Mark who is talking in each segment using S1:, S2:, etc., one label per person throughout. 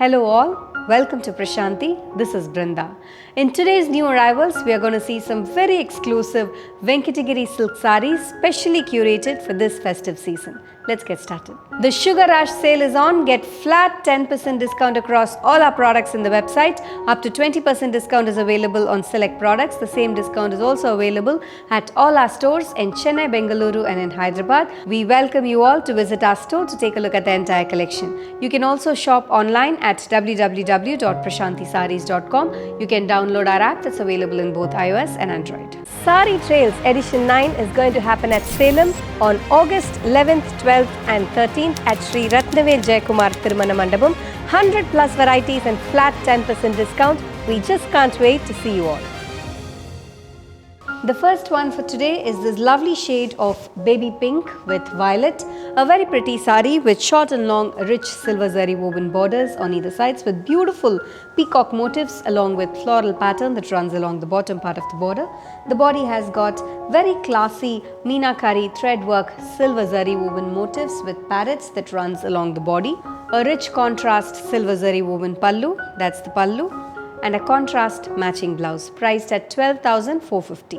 S1: Hello all, welcome to Prashanti, this is Brinda. In today's new arrivals, we are going to see some very exclusive Venkatagiri silk sarees specially curated for this festive season. Let's get started. The Sugar Rush sale is on. Get flat 10% discount across all our products in the website. Up to 20% discount is available on select products. The same discount is also available at all our stores in Chennai, Bengaluru and in Hyderabad. We welcome you all to visit our store to take a look at the entire collection. You can also shop online at www.prashantisarees.com. You can download our app that's available in both iOS and Android. Saree Trails Edition 9 is going to happen at Salem on August 11th, 12th and 13th at Sri RATHANAVEL KUMAR THIRUMANA MANDABAM. 100 plus varieties and flat 10% discount. We just can't wait to see you all. The first one for today is this lovely shade of baby pink with violet. A very pretty saree with short and long rich silver zari woven borders on either sides with beautiful peacock motifs along with floral pattern that runs along the bottom part of the border. The body has got very classy meenakari thread work silver zari woven motifs with parrots that runs along the body. A rich contrast silver zari woven pallu, that's the pallu, and a contrast matching blouse priced at 12,450.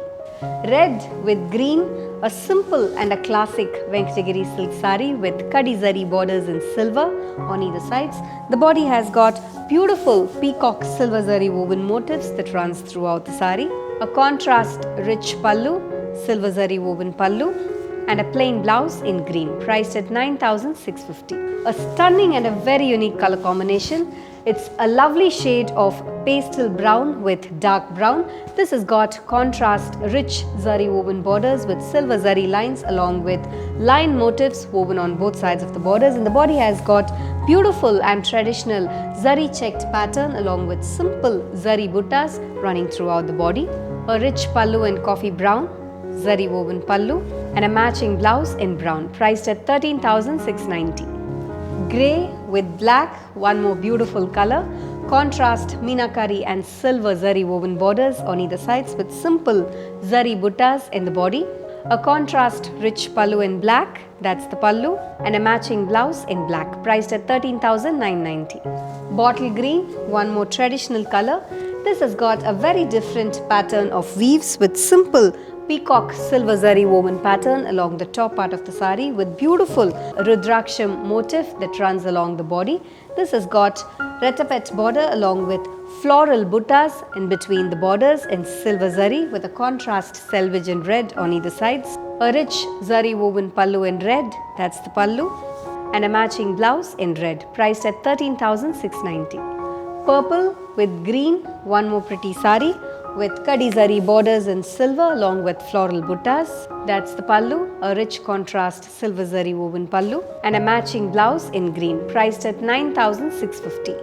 S1: Red with green, a simple and a classic Venkatagiri silk saree with kadi zari borders in silver on either sides. The body has got beautiful peacock silver zari woven motifs that runs throughout the saree. A contrast rich pallu, silver zari woven pallu, and a plain blouse in green priced at 9,650. A stunning and a very unique color combination. It's a lovely shade of pastel brown with dark brown. This has got contrast rich zari woven borders with silver zari lines along with line motifs woven on both sides of the borders, and the body has got beautiful and traditional zari checked pattern along with simple zari buttas running throughout the body. A rich pallu in coffee brown, zari woven pallu, and a matching blouse in brown priced at 13,690. Grey with black, one more beautiful color. Contrast meenakari and silver zari woven borders on either sides with simple zari buttas in the body. A contrast rich pallu in black, that's the pallu, and a matching blouse in black priced at 13,990. Bottle green, one more traditional color. This has got a very different pattern of weaves with simple peacock silver zari woven pattern along the top part of the saree with beautiful rudraksham motif that runs along the body. This has got retapet border along with floral buttas in between the borders in silver zari with a contrast selvage in red on either sides. A rich zari woven pallu in red, that's the pallu, and a matching blouse in red priced at 13,690. Purple with green, one more pretty saree with kadi zari borders in silver along with floral buttas. That's the pallu, a rich contrast silver zari woven pallu, and a matching blouse in green priced at 9,650.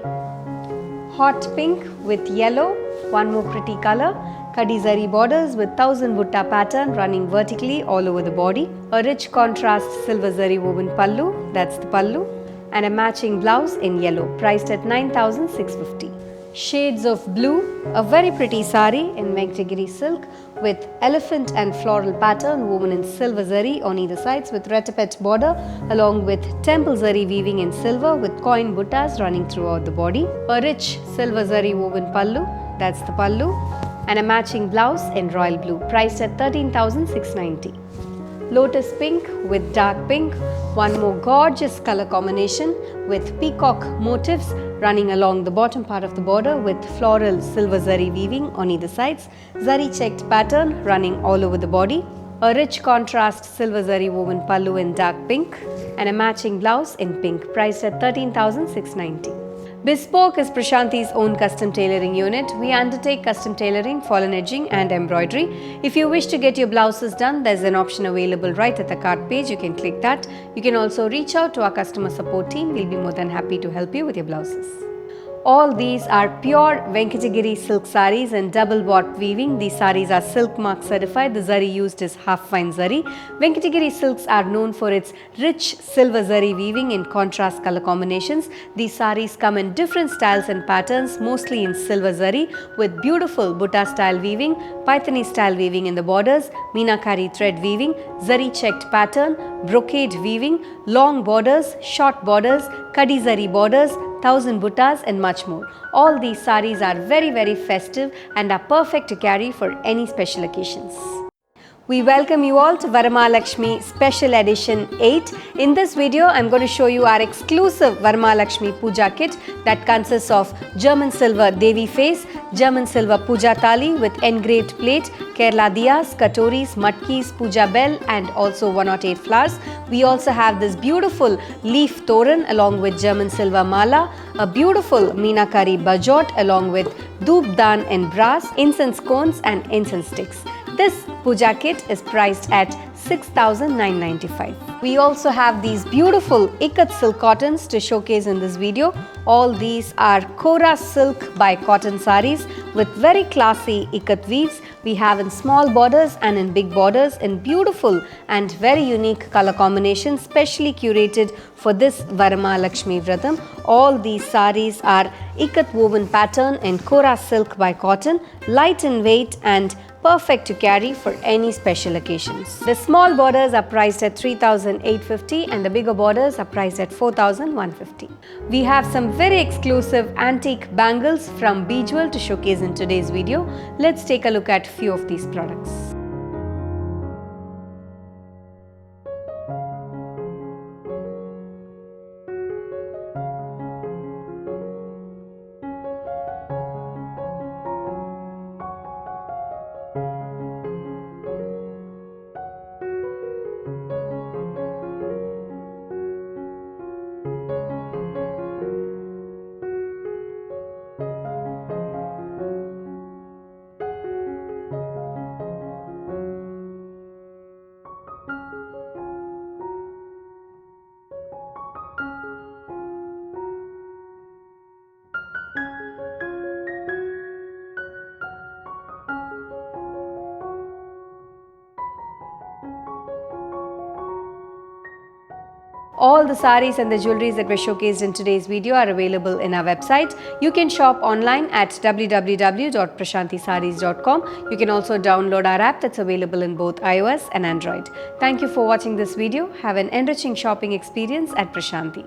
S1: Hot pink with yellow, one more pretty color. Kadi zari borders with 1000 butta pattern running vertically all over the body. A rich contrast silver zari woven pallu, that's the pallu, and a matching blouse in yellow priced at 9,650. Shades of blue, a very pretty saree in Venkatagiri silk with elephant and floral pattern woven in silver zari on either sides with retapet border along with temple zari weaving in silver with coin buttas running throughout the body. A rich silver zari woven pallu, that's the pallu, and a matching blouse in royal blue priced at 13,690. Lotus pink with dark pink, one more gorgeous color combination with peacock motifs running along the bottom part of the border with floral silver zari weaving on either sides, zari checked pattern running all over the body, a rich contrast silver zari woven pallu in dark pink, and a matching blouse in pink priced at 13,690. Bespoke is Prashanti's own custom tailoring unit. We undertake custom tailoring, fallen edging and embroidery. If you wish to get your blouses done, there's an option available right at the cart page. You can click that. You can also reach out to our customer support team. We'll be more than happy to help you with your blouses. All these are pure Venkatagiri silk sarees and double bought weaving. These sarees are silk mark certified. The zari used is half fine zari. Venkatagiri silks are known for its rich silver zari weaving in contrast color combinations. These sarees come in different styles and patterns, mostly in silver zari with beautiful butta style weaving, Paithani style weaving in the borders, meenakari thread weaving, zari checked pattern, brocade weaving, long borders, short borders, kadi zari borders, 1000 buttas and much more. All these sarees are very festive and are perfect to carry for any special occasions. We welcome you all to Varamahalakshmi Special Edition 8. In this video, I'm going to show you our exclusive Varamahalakshmi Puja kit that consists of German silver Devi face, German silver Puja Thali with engraved plate, Kerala diyas, katoris, matkis, puja bell and also 108 flowers. We also have this beautiful leaf toran along with German silver mala, a beautiful meenakari bajot along with doop dan and brass, incense cones and incense sticks. This puja kit is priced at 6,995. We also have these beautiful ikat silk cottons to showcase in this video. All these are Kora silk by cotton sarees with very classy ikat weaves. We have in small borders and in big borders in beautiful and very unique color combinations specially curated for this Varamahalakshmi Vratam. All these sarees are ikat woven pattern in Kora silk by cotton, light in weight and perfect to carry for any special occasions. The small borders are priced at 3,850 and the bigger borders are priced at 4,150. We have some very exclusive antique bangles from Jewel to showcase in today's video. Let's take a look at a few of these products. All the sarees and the jewelries that were showcased in today's video are available in our website. You can shop online at www.prashantisarees.com. You can also download our app that's available in both iOS and Android. Thank you for watching this video. Have an enriching shopping experience at Prashanti.